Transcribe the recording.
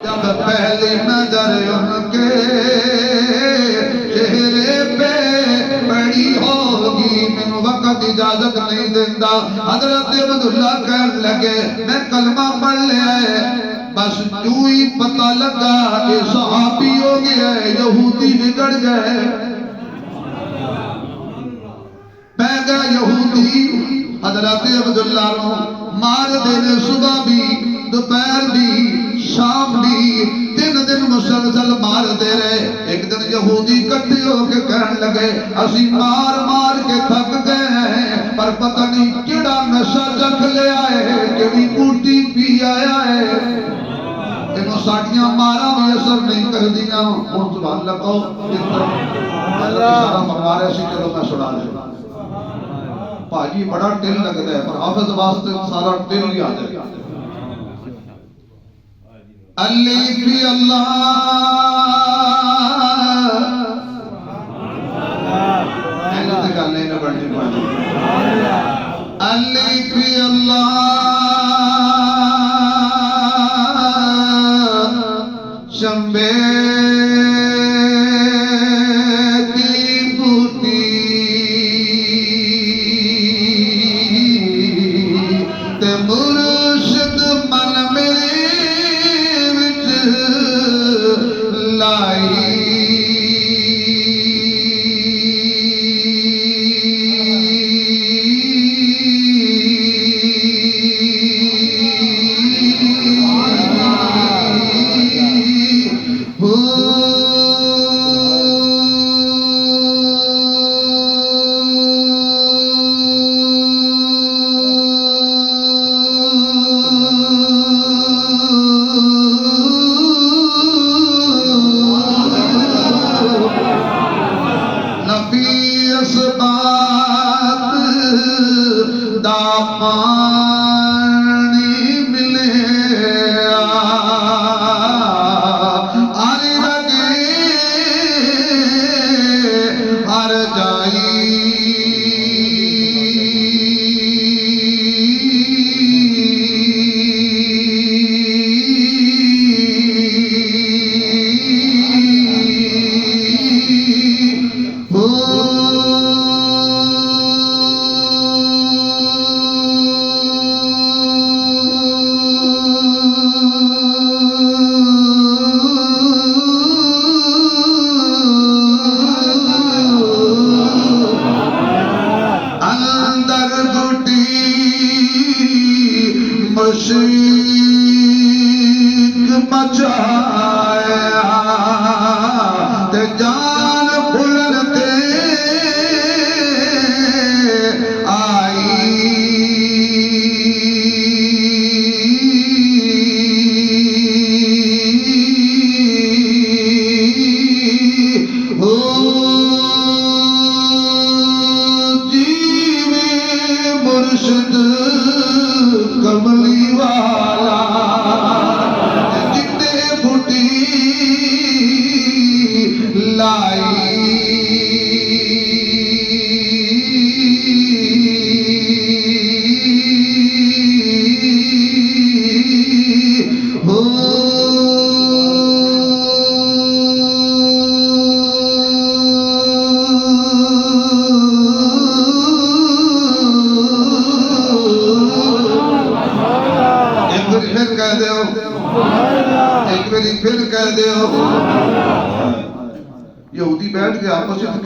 जब पहली नजर उनके चेहरे पे पड़ी होगी, मैनू वक्त इजाजत नहीं देता। हजरत अब्दुल्ला कहने लगे मैं कलमा पढ़ लिया है, बस तू ही पता लगा कि सहाबी हो गया है, यहूदी बिगड़ गए, पै गया यहूदी। हजरत अब्दुल्ला मार देने, सुबह भी दोपहर भी शाम भी 3 दिन मुसलसल मार दे रहे। एक दिन यहूदी इकट्ठे होके कहने लगे असी मार मार के थक गए हैं, पर पता नहीं केड़ा नशा चख लिया है, केड़ी बूटी पी आया है, इन्हों साड़ियां मारा भी असर नहीं कर दिया। हुण सुभान लगाओ मरवा रहे सी, चलो मैं सुना रहा भाजी बड़ा टिल लगता है, पर हाफिज वास्ते सारा टिल ही आ जाएगा। अल्लाह भी अल्लाह ऐसे गाने न बढ़ने पाए। अल्लाह भी अल्लाह शंबे की बूटी ते मुर्शिद मन मेरे लाई। पानी मिले आरे लगे हर जाई, मुश्किल बचाया ते जान बुलते आई। हो जीवे मुर्शिद कमली वाला जितने बूटी लाई। हो फिर कह दो, एक बारी फिर कह दो। यहूदी बैठ के आपस में